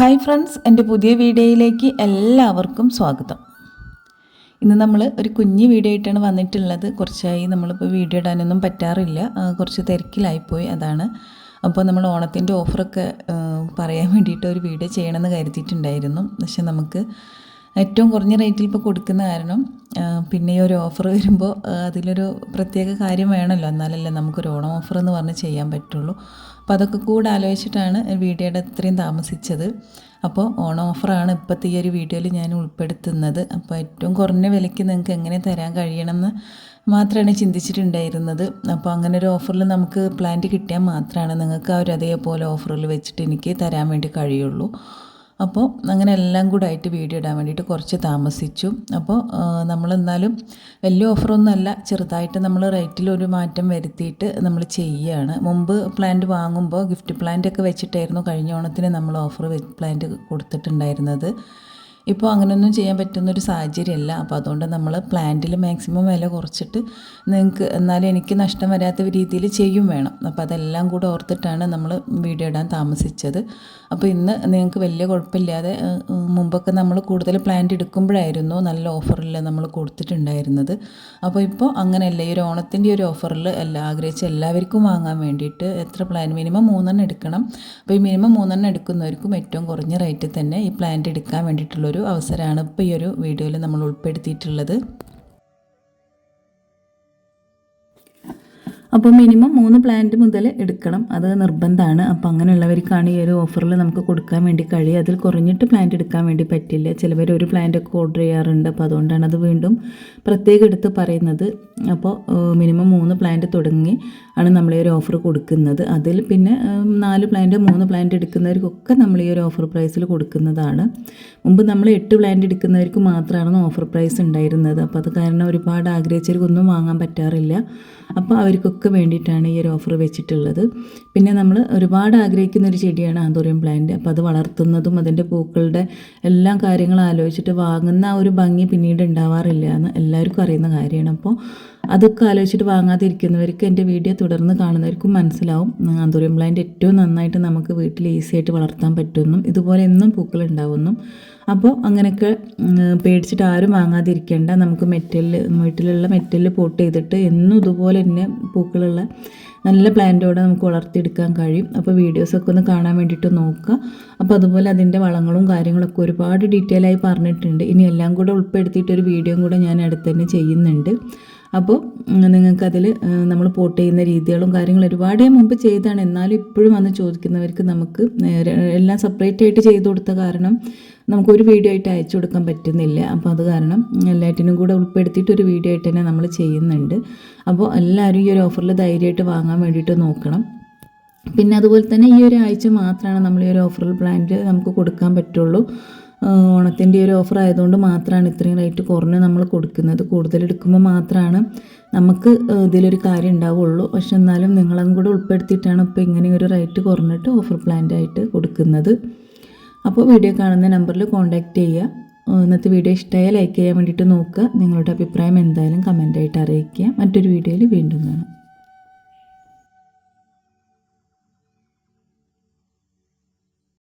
Hi friends, എൻ്റെ പുതിയ വീഡിയോയിലേക്ക് എല്ലാവർക്കും സ്വാഗതം. ഇന്ന് നമ്മൾ ഒരു കുഞ്ഞ് വീഡിയോ ആയിട്ടാണ് വന്നിട്ടുള്ളത്. കുറച്ചായി നമ്മളിപ്പോൾ വീഡിയോ ഇടാനൊന്നും പറ്റാറില്ല, കുറച്ച് തിരക്കിലായിപ്പോയി, അതാണ്. അപ്പോൾ നമ്മൾ ഓണത്തിൻ്റെ ഓഫറൊക്കെ പറയാൻ വേണ്ടിയിട്ട് ഒരു വീഡിയോ ചെയ്യണമെന്ന് കരുതിയിട്ടുണ്ടായിരുന്നു. പക്ഷെ നമുക്ക് ഏറ്റവും കുറഞ്ഞ റേറ്റിൽ ഇപ്പോൾ കൊടുക്കുന്ന കാരണം പിന്നെ ഈ ഒരു ഓഫർ വരുമ്പോൾ അതിലൊരു പ്രത്യേക കാര്യം വേണമല്ലോ, എന്നാലല്ലേ നമുക്കൊരു ഓണം ഓഫർ എന്ന് പറഞ്ഞ് ചെയ്യാൻ പറ്റുള്ളൂ. അപ്പോൾ അതൊക്കെ കൂടെ ആലോചിച്ചിട്ടാണ് വീഡിയോയുടെ ഇത്രയും താമസിച്ചത്. അപ്പോൾ ഓണം ഓഫറാണ് ഇപ്പോഴത്തെ ഈ ഒരു വീഡിയോയിൽ ഞാൻ ഉൾപ്പെടുത്തുന്നത്. അപ്പോൾ ഏറ്റവും കുറഞ്ഞ വിലയ്ക്ക് നിങ്ങൾക്ക് എങ്ങനെ തരാൻ കഴിയണമെന്ന് മാത്രമാണ് ചിന്തിച്ചിട്ടുണ്ടായിരുന്നത്. അപ്പോൾ അങ്ങനെ ഒരു ഓഫറിൽ നമുക്ക് പ്ലാന്റ് കിട്ടിയാൽ മാത്രമാണ് നിങ്ങൾക്ക് ആ ഒരു അതേപോലെ ഓഫറിൽ വെച്ചിട്ട് എനിക്ക് തരാൻ വേണ്ടി കഴിയുള്ളൂ. അപ്പോൾ അങ്ങനെ എല്ലാം കൂടെ ആയിട്ട് വീഡിയോ ഇടാൻ വേണ്ടിയിട്ട് കുറച്ച് താമസിച്ചു. അപ്പോൾ നമ്മളെന്നാലും വലിയ ഓഫറൊന്നുമല്ല, ചെറുതായിട്ട് നമ്മൾ റേറ്റിൽ ഒരു മാറ്റം വരുത്തിയിട്ട് നമ്മൾ ചെയ്യുകയാണ്. മുമ്പ് പ്ലാന്റ് വാങ്ങുമ്പോൾ ഗിഫ്റ്റ് പ്ലാന്റൊക്കെ വെച്ചിട്ടായിരുന്നു കഴിഞ്ഞ ഓണത്തിന് നമ്മൾ ഓഫർ പ്ലാന്റ് കൊടുത്തിട്ടുണ്ടായിരുന്നത്. ഇപ്പോൾ അങ്ങനെയൊന്നും ചെയ്യാൻ പറ്റുന്നൊരു സാഹചര്യമല്ല. അപ്പോൾ അതുകൊണ്ട് നമ്മൾ പ്ലാന്റിൽ മാക്സിമം വില കുറച്ചിട്ട് നിങ്ങൾക്ക് എന്നാലും എനിക്ക് നഷ്ടം വരാത്ത രീതിയിൽ ചെയ്യും വേണം. അപ്പോൾ അതെല്ലാം കൂടെ ഓർത്തിട്ടാണ് നമ്മൾ വീഡിയോ ഇടാൻ താമസിച്ചത്. അപ്പോൾ ഇന്ന് നിങ്ങൾക്ക് വലിയ കുഴപ്പമില്ലാതെ, മുമ്പൊക്കെ നമ്മൾ കൂടുതൽ പ്ലാന്റ് എടുക്കുമ്പോഴായിരുന്നു നല്ല ഓഫറിൽ നമ്മൾ കൊടുത്തിട്ടുണ്ടായിരുന്നത്. അപ്പോൾ ഇപ്പോൾ അങ്ങനെയല്ല, ഈ ഒരു ഓണത്തിൻ്റെ ഒരു ഓഫറിൽ ആഗ്രഹിച്ച എല്ലാവർക്കും വാങ്ങാൻ വേണ്ടിയിട്ട് എത്ര പ്ലാന്റ് മിനിമം 3 എടുക്കണം. അപ്പോൾ ഈ മിനിമം 3 എടുക്കുന്നവർക്കും ഏറ്റവും കുറഞ്ഞ റേറ്റിൽ തന്നെ ഈ പ്ലാന്റ് എടുക്കാൻ വേണ്ടിയിട്ടുള്ളൊരു അവസരമാണ് ഇപ്പോൾ ഈ ഒരു വീഡിയോയിൽ നമ്മൾ ഉൾപ്പെടുത്തിയിട്ടുള്ളത്. അപ്പോൾ മിനിമം 3 പ്ലാന്റ് മുതൽ എടുക്കണം, അത് നിർബന്ധമാണ്. അപ്പോൾ അങ്ങനെയുള്ളവർക്കാണ് ഈ ഒരു ഓഫറിൽ നമുക്ക് കൊടുക്കാൻ വേണ്ടി കഴിയും. അതിൽ കുറഞ്ഞിട്ട് പ്ലാന്റ് എടുക്കാൻ വേണ്ടി പറ്റില്ല. ചിലവർ ഒരു പ്ലാന്റൊക്കെ ഓർഡർ ചെയ്യാറുണ്ട്. അപ്പോൾ അതുകൊണ്ടാണ് അത് വീണ്ടും പ്രത്യേകം എടുത്ത് പറയുന്നത്. അപ്പോൾ മിനിമം 3 പ്ലാന്റ് തുടങ്ങി ആണ് നമ്മൾ ഈ ഒരു ഓഫർ കൊടുക്കുന്നത്. അതിൽ പിന്നെ 4 പ്ലാന്റ് 3 പ്ലാന്റ് എടുക്കുന്നവർക്കൊക്കെ നമ്മൾ ഈ ഒരു ഓഫർ പ്രൈസിൽ കൊടുക്കുന്നതാണ്. മുമ്പ് നമ്മൾ 8 പ്ലാന്റ് എടുക്കുന്നവർക്ക് മാത്രമാണ് ഓഫർ പ്രൈസ് ഉണ്ടായിരുന്നത്. അപ്പോൾ അത് കാരണം ഒരുപാട് ആഗ്രഹിച്ചവർക്കൊന്നും വാങ്ങാൻ പറ്റാറില്ല. അപ്പോൾ അവർക്കൊക്കെ വേണ്ടിയിട്ടാണ് ഈ ഒരു ഓഫർ വെച്ചിട്ടുള്ളത്. പിന്നെ നമ്മൾ ഒരുപാട് ആഗ്രഹിക്കുന്ന ഒരു ചെടിയാണ് ആന്തൂറിയം പ്ലാന്റ്. അപ്പോൾ അത് വളർത്തുന്നതും അതിൻ്റെ പൂക്കളുടെ എല്ലാ കാര്യങ്ങളും ആലോചിച്ചിട്ട് വാങ്ങുന്ന ആ ഒരു ഭംഗി പിന്നീട് ഉണ്ടാവാറില്ല എന്ന് എല്ലാവർക്കും അറിയുന്ന കാര്യമാണ്. അപ്പോൾ അതൊക്കെ ആലോചിച്ചിട്ട് വാങ്ങാതിരിക്കുന്നവർക്ക് എൻ്റെ വീഡിയോ തുടർന്ന് കാണുന്നവർക്കും മനസ്സിലാവും ആന്തൂറിയം പ്ലാന്റ് ഏറ്റവും നന്നായിട്ട് നമുക്ക് വീട്ടിൽ ഈസി ആയിട്ട് വളർത്താൻ പറ്റുമെന്നും ഇതുപോലെ എന്നും പൂക്കൾ ഉണ്ടാവുമെന്നും. അപ്പോൾ അങ്ങനെയൊക്കെ പേടിച്ചിട്ട് ആരും വാങ്ങാതിരിക്കേണ്ട. നമുക്ക് വീട്ടിലുള്ള മെറ്റലിൽ പോട്ട് ചെയ്തിട്ട് എന്നും ഇതുപോലെ തന്നെ പൂക്കളുള്ള നല്ല പ്ലാന്റോടെ നമുക്ക് വളർത്തിയെടുക്കാൻ കഴിയും. അപ്പോൾ വീഡിയോസൊക്കെ ഒന്ന് കാണാൻ വേണ്ടിയിട്ട് നോക്കുക. അപ്പോൾ അതുപോലെ അതിൻ്റെ വളങ്ങളും കാര്യങ്ങളൊക്കെ ഒരുപാട് ഡീറ്റെയിൽ ആയി പറഞ്ഞിട്ടുണ്ട്. ഇനി എല്ലാം കൂടെ ഉൾപ്പെടുത്തിയിട്ടൊരു വീഡിയോയും കൂടെ ഞാൻ അടുത്ത് തന്നെ ചെയ്യുന്നുണ്ട്. അപ്പോൾ നിങ്ങൾക്കതിൽ നമ്മൾ പോട്ട് ചെയ്യുന്ന രീതികളും കാര്യങ്ങളും ഒരുപാട് മുമ്പ് ചെയ്താണ്. എന്നാലും ഇപ്പോഴും വന്ന് ചോദിക്കുന്നവർക്ക് നമുക്ക് എല്ലാം സെപ്പറേറ്റ് ആയിട്ട് ചെയ്ത് കൊടുത്ത കാരണം നമുക്കൊരു വീഡിയോ ആയിട്ട് അയച്ചു കൊടുക്കാൻ പറ്റുന്നില്ല. അപ്പോൾ അത് കാരണം എല്ലാറ്റിനും കൂടെ ഉൾപ്പെടുത്തിയിട്ട് ഒരു വീഡിയോ ആയിട്ട് തന്നെ നമ്മൾ ചെയ്യുന്നുണ്ട്. അപ്പോൾ എല്ലാവരും ഈ ഒരു ഓഫറിൽ ധൈര്യമായിട്ട് വാങ്ങാൻ വേണ്ടിയിട്ട് നോക്കണം. പിന്നെ അതുപോലെ തന്നെ ഈ ഒരു ആഴ്ച മാത്രമാണ് നമ്മൾ ഈ ഒരു ഓഫറിൽ പ്ലാന്റ് നമുക്ക് കൊടുക്കാൻ പറ്റുള്ളൂ. ഓണത്തിൻ്റെ ഒരു ഓഫർ ആയതുകൊണ്ട് മാത്രമാണ് ഇത്രയും റേറ്റ് കുറഞ്ഞ് നമ്മൾ കൊടുക്കുന്നത്. കൂടുതൽ എടുക്കുമ്പോൾ മാത്രമാണ് നമുക്ക് ഇതിലൊരു കാര്യം ഉണ്ടാവുള്ളൂ. പക്ഷെ എന്നാലും നിങ്ങളും കൂടെ ഉൾപ്പെടുത്തിയിട്ടാണ് ഇപ്പോൾ ഇങ്ങനെ ഒരു റേറ്റ് കുറഞ്ഞിട്ട് ഓഫർ പ്ലാന്റ് ആയിട്ട് കൊടുക്കുന്നത്. അപ്പോൾ വീഡിയോ കാണുന്ന നമ്പറിൽ കോൺടാക്റ്റ് ചെയ്യുക. ഇന്നത്തെ വീഡിയോ ഇഷ്ടമായാൽ ലൈക്ക് ചെയ്യാൻ വേണ്ടിയിട്ട് നോക്കുക. നിങ്ങളുടെ അഭിപ്രായം എന്തായാലും കമൻ്റായിട്ട് അറിയിക്കുക. മറ്റൊരു വീഡിയോയിൽ വീണ്ടും കാണാം.